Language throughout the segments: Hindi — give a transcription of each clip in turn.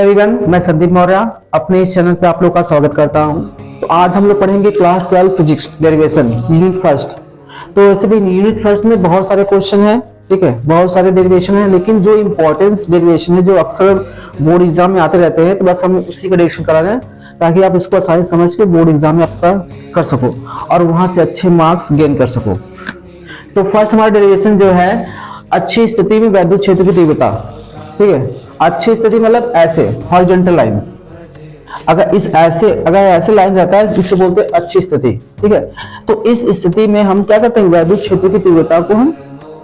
एवरीवन, मैं संदीप मौर्य अपने इस चैनल पे आप लोग का स्वागत करता हूं। तो आज हम लोग पढ़ेंगे class 12 physics derivation unit first. तो ऐसे भी यूनिट फर्स्ट में बहुत सारे क्वेश्चन हैं, ठीक है, बहुत सारे डेरिवेशन हैं, लेकिन जो इंपॉर्टेंस डेरिवेशन है जो अक्सर बोर्ड एग्जाम में आते रहते हैं, तो बस हम उसी का डेरिवेशन करा रहे हैं ताकि आप इसको आसानी से समझ के बोर्ड एग्जाम में आपका कर सको और वहां से अच्छे मार्क्स गेन कर सको। तो फर्स्ट हमारा डेरिवेशन जो है, अच्छी स्थिति में वैद्युत क्षेत्र की तीव्रता, ठीक है। अच्छी स्थिति मतलब ऐसे हॉरिजॉन्टल लाइन, अगर ऐसे लाइन रहता है इससे बोलते हैं अच्छी स्थिति, ठीक है। तो इस स्थिति में हम क्या करते हैं, वैद्युत क्षेत्र की तीव्रता को हम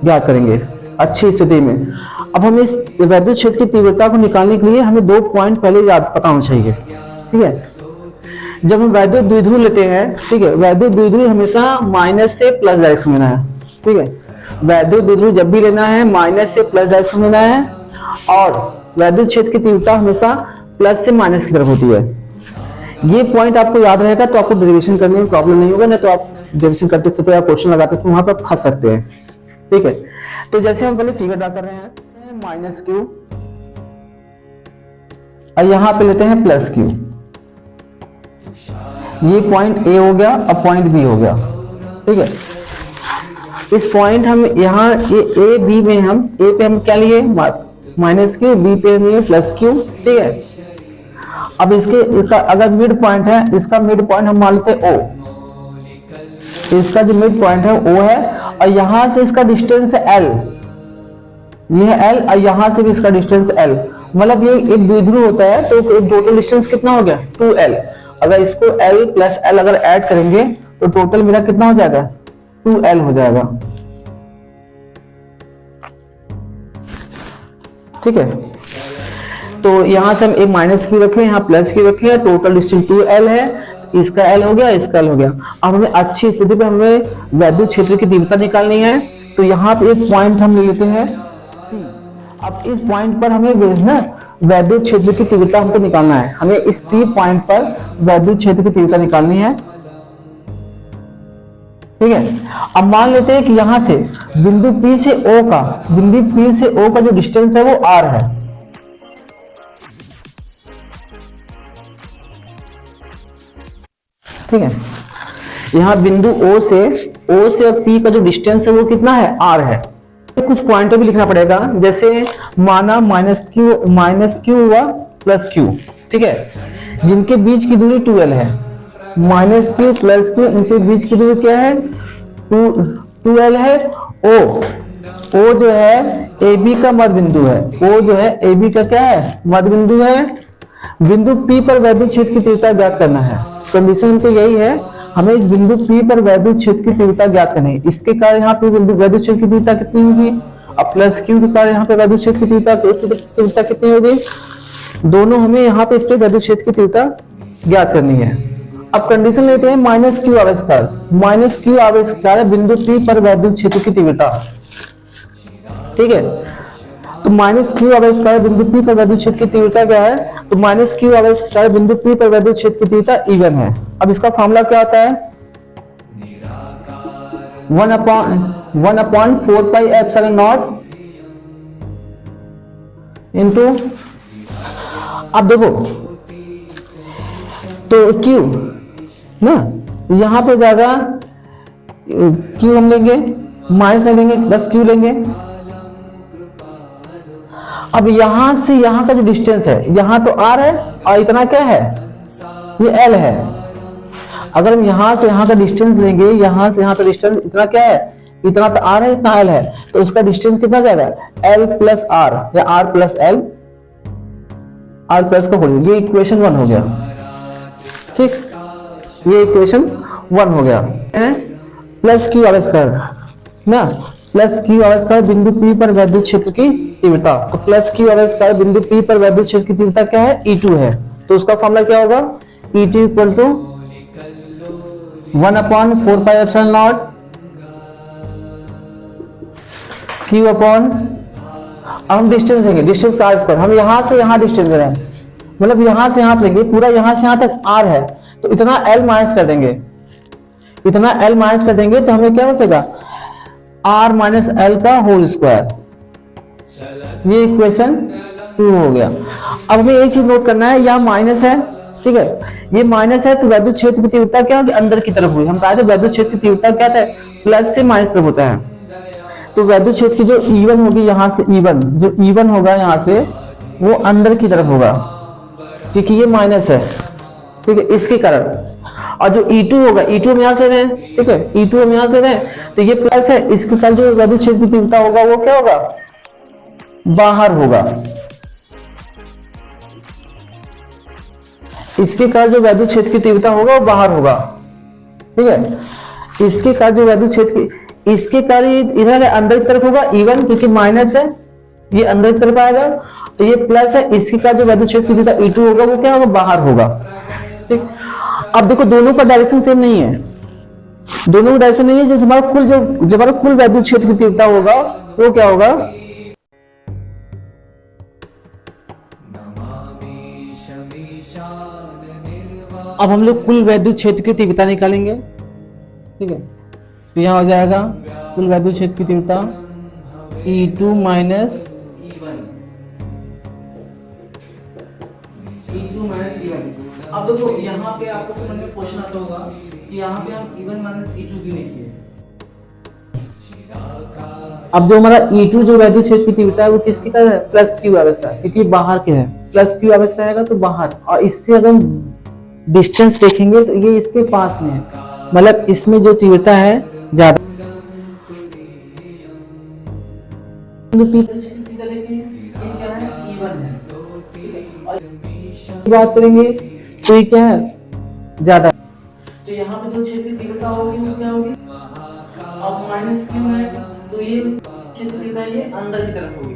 ज्ञात करेंगे अच्छी स्थिति में। अब हम इस वैद्युत क्षेत्र की तीव्रता को निकालने के लिए हमें 2 पॉइंट पहले याद पता होना चाहिए, ठीक है। जब हम वैद्युत द्विध्रुव लेते हैं, ठीक है, वैद्युत द्विध्रुव हमेशा माइनस से प्लस डायरेक्शन लेना है, ठीक है। वैद्युत द्विध्रुव जब भी लेना है माइनस से प्लस डायरेक्शन लेना है, और वैद्युत क्षेत्र की तीव्रता हमेशा प्लस से माइनस की तरफ होती है। ये पॉइंट आपको याद रहेगा तो आपको डेरिवेशन करने में प्रॉब्लम नहीं होगा, नहीं तो आप डेरिवेशन करते समय या क्वेश्चन लगाते थे वहां पर फंस सकते हैं, ठीक है। तो जैसे हम पहले फिगर ड्रा कर रहे हैं माइनस क्यू और यहां पे लेते हैं प्लस क्यू। ये पॉइंट ए हो गया और पॉइंट बी हो गया, ठीक है। इस पॉइंट हम यहाँ ए बी में हम ए पे हम क्या लिए माइनस क्यू, बी पे लिए प्लस क्यू, ठीक है। अब इसका अगर मिड पॉइंट है, इसका मिड पॉइंट हम मान लेते हैं ओ, इसका जो मिड पॉइंट है ओ है, और यहां से इसका डिस्टेंस है एल, ये है एल, और यहां से भी इसका डिस्टेंस एल, मतलब ये एक द्विध्रुव होता है तो टोटल डिस्टेंस कितना हो गया 2l। अगर इसको l प्लस l अगर ऐड करेंगे तो टोटल मेरा कितना हो जाएगा 2l हो जाएगा, ठीक है। तो यहां से हम एक माइनस क्यू रखे, यहाँ प्लस क्यू रखे, टोटल डिस्टेंस 2l है, इसका l हो गया, इसका l हो गया। अब हमें अच्छी स्थिति पे हमें वैद्युत क्षेत्र की तीव्रता निकालनी है, तो यहाँ पे एक पॉइंट हम ले लेते हैं। अब इस पॉइंट पर हमें वैद्युत क्षेत्र की तीव्रता हमको निकालना है, हमें इस P पॉइंट पर वैद्युत क्षेत्र की तीव्रता निकालनी है, ठीक है। अब मान लेते हैं कि यहां से बिंदु P से O का जो डिस्टेंस है वो R है, ठीक है। यहां बिंदु O से और P का जो डिस्टेंस है वो कितना है R है। तो कुछ पॉइंटर भी लिखना पड़ेगा, जैसे माना माइनस क्यू हुआ प्लस क्यू, ठीक है, जिनके बीच की दूरी 2l है। माइनस क्यू प्लस क्यू, इनके बीच की दूरी क्या है 2l है। ओ जो है ए बी का मध्य बिंदु है, ओ जो है ए बी का क्या है मध्य बिंदु है। बिंदु P पर वैद्युत क्षेत्र की तीव्रता ज्ञात करना है। कंडीशन तो यही है, हमें इस बिंदु P पर वैद्युत क्षेत्र की तीव्रता ज्ञात करनी है। इसके कारण यहाँ पे वैद्युत क्षेत्र की तीव्रता कितनी होगी, अब प्लस क्यू के कारण यहाँ पे वैद्युत क्षेत्र की तीव्रता कितनी होगी, दोनों हमें यहाँ पे इस पे वैद्युत क्षेत्र की तीव्रता ज्ञात करनी है। अब कंडीशन लेते हैं माइनस क्यू आवेश बिंदु P पर वैद्युत क्षेत्र की तीव्रता, ठीक है। तो माइनस क्यू आवेश बिंदु P पर वैद्युत क्षेत्र की तीव्रता क्या है, तो माइनस क्यू आवेश बिंदु P पर वैद्युत क्षेत्र की तीव्रता E1 है। अब इसका फॉर्मूला क्या होता है 1/4 पाई एप्सिलॉन नॉट इनटू, अब देखो तो Q ना यहां पे जाएगा, Q हम लेंगे माइनस नहीं लेंगे, बस Q लेंगे। अब यहां से यहां का जो डिस्टेंस है, यहां तो R है और इतना क्या है ये L है। अगर हम यहां से यहां का डिस्टेंस लेंगे, यहां से यहां का डिस्टेंस इतना क्या है, इतना तो R है, इतना L है, तो उसका डिस्टेंस कितना जाएगा L प्लस R या R plus L, R plus का होल, ये इक्वेशन 1 हो गया, ठीक, ये इक्वेशन 1 हो गया। प्लस क्यू आवेश ना, प्लस क्यू आवेश बिंदु P पर वैद्युत क्षेत्र की तीव्रता, तो प्लस क्यू आवेश बिंदु P पर वैद्युत क्षेत्र की तीव्रता क्या है E2 है। तो उसका फॉर्मूला क्या होगा E2 equal to 1/4 pi epsilon naught Q upon, अब हम डिस्टेंस लेंगे, डिस्टेंस का R स्क्वायर, हम यहां से यहां डिस्टेंस ले रहे हैं, मतलब यहां से यहां लेंगे, पूरा यहां से यहां तक R है, तो इतना L माइनस कर देंगे, इतना L माइनस कर देंगे तो हमें क्या बचेगा R माइनस L का होल स्क्वायर। ये इक्वेशन टू हो गया। अब हमें एक चीज नोट करना है, यहाँ माइनस है, ठीक है, ये माइनस है तो वैद्युत क्षेत्र की तीव्रता क्या होगी, अंदर की तरफ हुई। हम कहा थे वैद्युत क्षेत्र की तीव्रता क्या था, प्लस से माइनस तरफ होता है। तो वैद्युत क्षेत्र की जो E1 होगी, यहाँ से E1 जो E1 होगा यहाँ से, वो अंदर की तरफ होगा, क्योंकि ये माइनस है, ठीक है, इसके कारण। और जो E2 होगा, E2 हम यहाँ से रहे हैं, ठीक है, E2 हम यहाँ से रहे हैं, तो ये प्लस है, इसके कारण जो वैद्युत क्षेत्र की तीव्रता होगा वो क्या होगा, बाहर होगा। इसके कारण जो वैद्युत क्षेत्र की तीव्रता होगा वो बाहर होगा, ठीक है। इसके कारण जो वैद्युत क्षेत्र की, इसके कारण इधर अंदर की तरफ होगा E1, क्योंकि माइनस है, ये अंदर की तरफ आएगा, तो ये प्लस है, इसके कारण जो वैद्युत क्षेत्र की तीव्रता E2 होगा वो क्या होगा, बाहर होगा, ठीक। अब देखो दोनों का डायरेक्शन सेम नहीं है, दोनों का डायरेक्शन नहीं है, जो हमारा कुल वैद्युत क्षेत्र की तीव्रता होगा वो क्या होगा, अब हम लोग कुल वैद्युत क्षेत्र की तीव्रता निकालेंगे, ठीक है। तो यहां हो जाएगा कुल वैद्युत क्षेत्र की तीव्रता E2 minus E1, E2 minus E1। अब देखो यहाँ पे आपको मन में क्वेश्चन आता होगा कि यहाँ पे हम E1 माइनस E2 क्यों नहीं किए। अब जो हमारा E2 जो वैद्युत क्षेत्र की तीव्रता है वो किसकी तरह है, प्लस Q अवस्था, क्योंकि बाहर के है, प्लस Q अवस्था आएगा तो बाहर। और इससे अगर हम डिस्टेंस देखेंगे तो ये इसके पास में है, मतलब इसमें जो तीव्रता है ज्यादा। बात करेंगे तो ये क्या है, ज्यादा। तो यहाँ पे जो क्षेत्र की तीव्रता होगी वो क्या होगी, अब माइनस क्यू है, तो ये क्षेत्र की तीव्रता ये अंदर की तरफ होगी।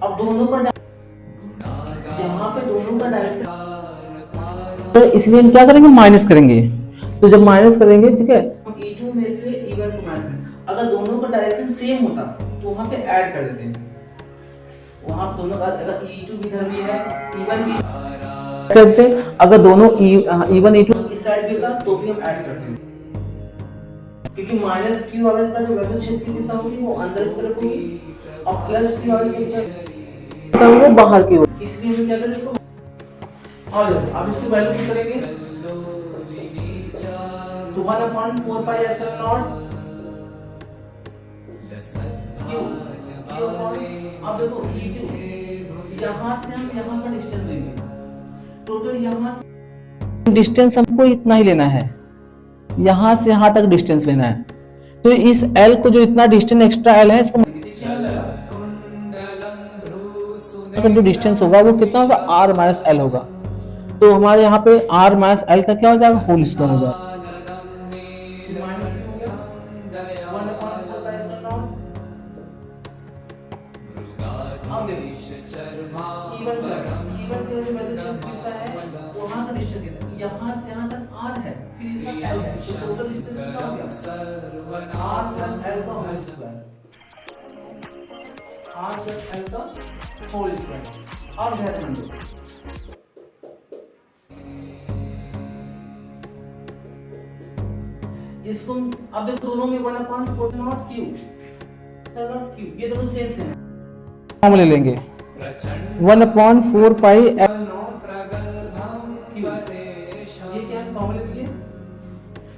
अब दोनों का यहाँ पे दोनों का डायरेक्शन, तो इसलिए हम क्या करेंगे, माइनस करेंगे। तो जब माइनस करेंगे, ठीक है, E2 में से E1 को माइनस करेंगे। अगर दोनों का डायरेक्शन सेम होता तो वहां पे ऐड कर देते हैं, वहां दोनों का अगर E2 भी इधर भी है, E1 भी करते हैं। अगर दोनों E1 E2 इस साइड भी होता तो भी हम ऐड करते हैं, क्योंकि माइनस Q अवस्था जो वैद्युत क्षेत्र की तीव्रता होगी वो अंदर की तरफ होगी, और प्लस Q अवस्था वो बाहर की होगी। इसलिए हम क्या करें इसको, और अब इसकी वैल्यू क्या करेंगे, तो 1/4 पाई एप्सिलॉन नॉट Q अब देखो E2 यहाँ से हम यहाँ का डिस्टेंस देंगे, टोटल यहाँ से डिस्टेंस हमको इतना ही लेना है, यहाँ से यहाँ तक डिस्टेंस लेना है। तो इस L को जो इतना डिस्टेंस एक्स्ट्रा L है इसको जो डिस्टेंस होगा वो कितना होगा, R माइनस L होगा। तो हमारे यहाँ पे R माइनस L का क्या हो जाएगा, होल स्क्वायर हो जाएगा। यहाँ से यहाँ तक R है, फिर इतना L है, तो टोटल डिस्टेंस कितना हो गया, R प्लस L का whole square, R plus L का होल स्क्वायर। और ध्यान दो इसको, अब देखो दोनों में 1/4 नॉट Q नॉट Q, ये दोनों सेम सेम है, हम ले लेंगे 1/4 पाई L नॉट Q, ये क्या हम कॉमन ले लिए,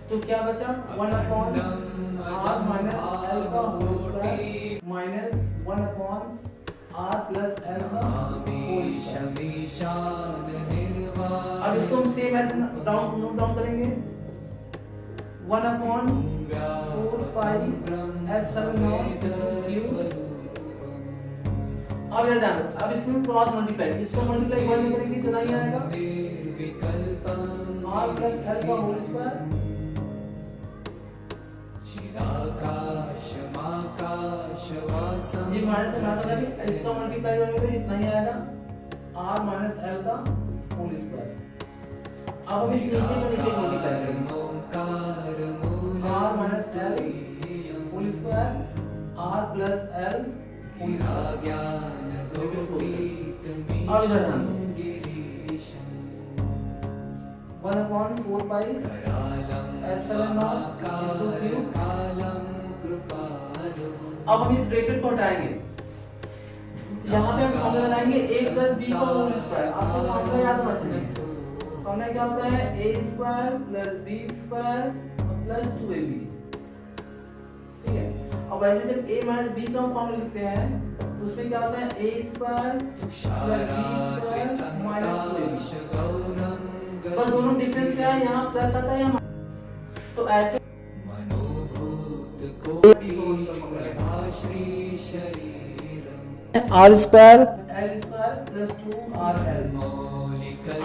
तो क्या बचा 1/R माइनस L का whole square minus 1/R plus L का होल स्क्वायर। अब इसको हम सेम ऐसे नोट डाउन करेंगे, 1/4 पाई एप्सिलॉन नॉट Q। अब ये डाल, अब इसमें क्रॉस मल्टीप्लाई, इसको मल्टीप्लाई 1 में करेंगे तो नहीं आएगा, R प्लस L का होल स्क्वायर ये माइनस से माइनस लगे, इसका मल्टीप्लाई करेंगे तो इतना ही आएगा, R माइनस L का होल स्क्वायर। अब हम इस नीचे का नीचे मल्टीप्लाई करेंगे, R minus L whole square R plus L whole square. अब इधर ध्यान दो 1/4 pi epsilon naught into Q। अब हम इस ब्रैकेट को हटाएंगे, यहाँ पे हम फॉर्मूला लगाएंगे a प्लस b का होल स्क्वायर। आपको फॉर्मूला याद होना चाहिए। फॉर्मूला क्या होता है? a square plus b square plus 2ab। ठीक है। अब वैसे जब a माइनस b का हम फॉर्मूला लिखते हैं तो उसमें क्या होता है? a square plus b square minus 2ab। पर दोनों डिफरेंस क्या है? यहाँ प्लस आता है यहाँ, तो ऐसे R square L square plus 2RL।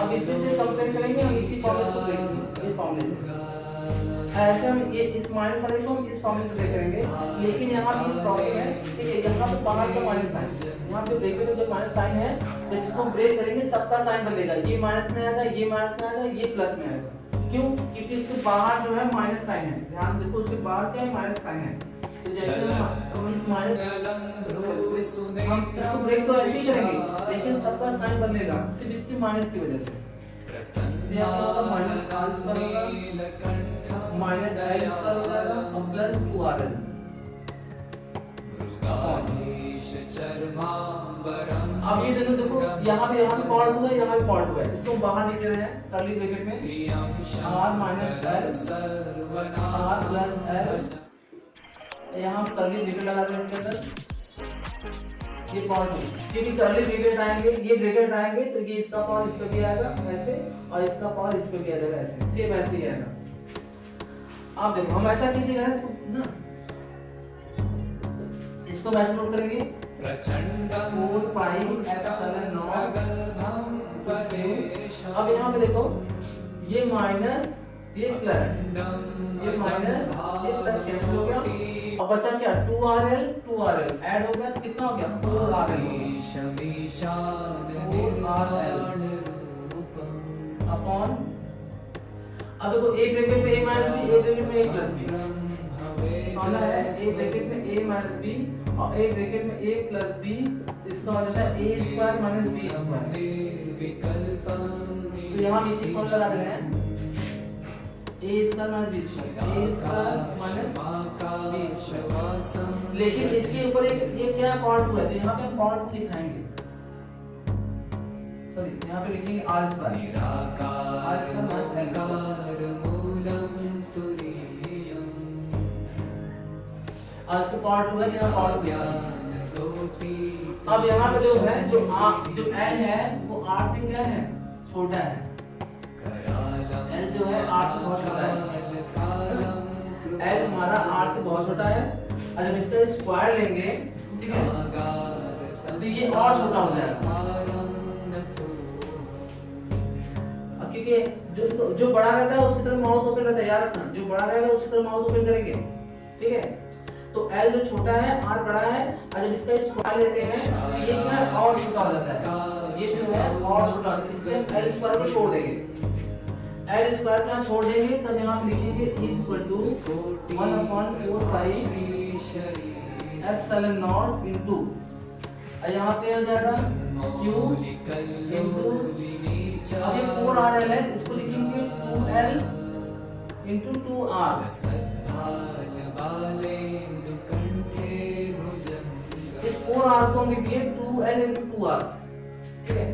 अब इसी से कंपेयर करेंगे, हम इसी फॉर्मूले को देखेंगे, इस फॉर्मूले से। ऐसे हम ये इस माइनस वाले को हम इस फॉर्मूले से देखेंगे, लेकिन यहाँ भी प्रॉब्लम है। ठीक है, यहाँ पे बाहर का माइनस साइन, यहाँ पे ब्रैकेट में जो माइनस साइन है, जब इसको ब्रेक करेंगे सबका साइन बदलेगा। ये माइनस में आएगा, ये माइनस में आएगा, ये प्लस में आएगा। क्यों? क्योंकि इसके बाहर जो है माइनस साइन है। ध्यान से देखो, उसके बाहर क्या है? माइनस साइन है। तो जैसे हम इस माइनस हम इसको ब्रेक तो ऐसे ही करेंगे, लेकिन सबका साइन बदलेगा सिर्फ इसकी माइनस की वजह से। तो यहाँ क्या होगा? माइनस आर स्क्वायर होगा, माइनस एल स्क्वायर हो जाएगा और प्लस 2RL। अब ये दोनों देखो, यहाँ पे पार्ट हुआ है, यहाँ पे पार्ट हुआ है। इसको बाहर लिख रहे हैं कर्ली ब्रैकेट में, r minus L r plus L. यहाँ कर्ली ब्रैकेट लगा दें इसके अंदर, ये पार्ट है, क्योंकि कर्ली ब्रैकेट आएंगे, ये ब्रैकेट आएंगे तो ये इसका पावर इस पे भी आएगा ऐसे, और इसका पावर इस पे भी आएगा ऐसे, सेम ऐसे ही आएगा। आप देखो, हम ऐसा कीजिएगा ना, इसको वैसे नोट करेंगे 4 पाई एप्सिलॉन नॉट। अब यहाँ पे देखो, ये माइनस ये प्लस, ये माइनस ये प्लस कैंसिल हो गया। अब बचा क्या? 2RL ऐड हो गया तो कितना हो गया? 4RL अपॉन, अब देखो a ब्रैकेट में a minus b, a bracket में a प्लस b। फॉर्मूला है a ब्रैकेट में a माइनस b और a ब्रैकेट में a प्लस b, इसका हो जाता है a square minus b square. तो यहाँ हम इसी फॉर्मूला लगा रहे हैं, a square minus b square, a square minus b square. लेकिन इसके ऊपर एक ये क्या पार्ट हुआ है, तो यहाँ पे हम पार्ट दिखाएंगे। सॉरी, यहाँ पे लिखेंगे r square minus l square. आज के पार्ट हुआ है, यहाँ पार्ट दिया। अब यहाँ पे जो है, जो l है वो r से क्या है? छोटा है। l जो है r से बहुत छोटा है, l हमारा r से बहुत छोटा है। और जब इसका स्क्वायर लेंगे, ठीक है, तो ये और छोटा हो जाएगा, क्योंकि जो बड़ा रहता है उसकी तरफ माउथ ओपन रहता है। याद रखना, जो बड़ा रहेगा उसकी तरफ माउथ ओपन करेंगे। ठीक है, तो l जो छोटा है, r बड़ा है, और जब इसका स्क्वायर लेते हैं तो ये क्या है? और छोटा हो जाता है, ये जो है और छोटा होता है। इसलिए l स्क्वायर को छोड़ देंगे, l स्क्वायर का छोड़ देंगे, तब यहाँ पे लिखेंगे equal to 1/4 pi epsilon naught into, यहाँ पे आ जाएगा q इनटू, अब ये 4RL है, इसको लिखेंगे 2L इनटू 2R। इस 4R को हम लिखिए 2L इनटू 2R। ठीक है,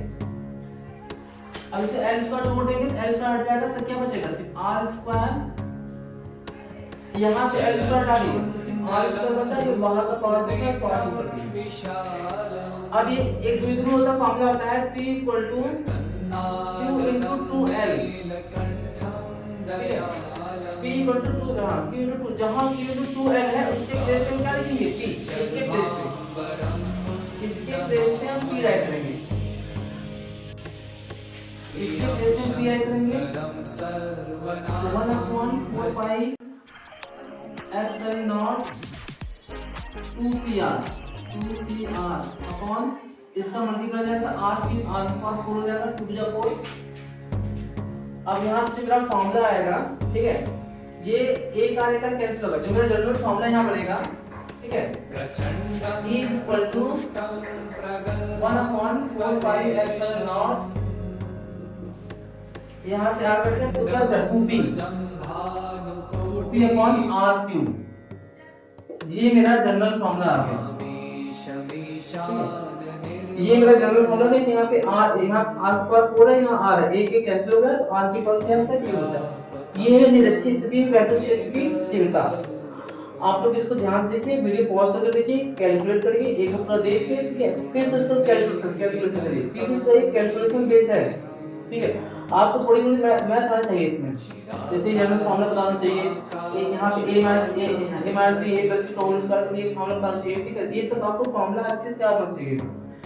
अब इसे L स्क्वायर छोड़ देंगे, L स्क्वायर हट जाएगा, तो क्या बचेगा? सिर्फ R स्क्वायर, यहाँ से L स्क्वायर हटा दिए तो सिर्फ R स्क्वायर बचा, ये बाहर का पावर देंगे, पावर ऊपर दिए। अब ये एक द्विध्रुव होता फॉर्मूला होता है P equal to Q into 2L। P equal to 2, हां Q इनटू 2, जहां Q इनटू 2L है उसके प्लेस पे क्या लिखेंगे? P। इसके प्लेस पे हम P राइट करेंगे, इसके प्लेस पे P राइट करेंगे 1/4 pi epsilon not 2PR upon, इसका मल्टीप्लाई जाएगा r की r पावर 4 हो जाएगा, 2 to 4। अब यहाँ से मेरा फॉर्मूला आएगा, ठीक है, ये एक r एक कैंसिल होगा, जो मेरा जनरल फॉर्मूला यहाँ बनेगा, ठीक है, E equal to 1/4 pi epsilon naught, यहाँ से r करते हैं तो क्या होगा? 2p upon r cube. ये मेरा जनरल फॉर्मूला आ गया। ये मेरा जनरल फॉर्मूला है कि यहाँ पे आर, यहाँ आर के पास 4 है, यहाँ आर है, एक एक कैंसिल हो गया तो आर के पास क्या होता है, 3 होता है। ये है निरक्षीय स्थिति में वैद्युत क्षेत्र की तीव्रता। आप लोग इसको ध्यान दीजिए, वीडियो पॉज करके देखिए, कैलकुलेट करिए, एक बार पूरा देख के, ठीक है, फिर से उसको कैलकुलेशन करिए, क्योंकि इसका एक कैलकुलेशन बेस है, ठीक है। आपको थोड़ी थोड़ी मैथ आना चाहिए इसमें, जैसे जनरल फॉर्मूला बताना चाहिए, एक यहाँ पे ए माइनस ए माइनस बी ए प्लस बी का होल स्क्वायर के लिए फॉर्मूला बताना चाहिए, ठीक है। ये सब आपको फॉर्मूला अच्छे से आना चाहिए,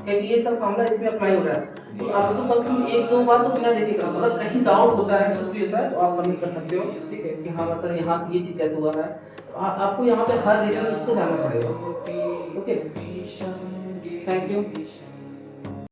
क्योंकि ये सब फॉर्मूला इसमें अप्लाई हो रहा है। तो आप इसको कम से कम एक दो बार तो बिना देखे करो, अगर कहीं डाउट होता है, कुछ भी होता है, तो आप सबमिट कर सकते हो, ठीक है, कि हाँ मतलब यहाँ ये चीज कैसे हुआ है। तो आपको यहाँ पे हर रीजन को जाना पड़ेगा। Okay, thank you.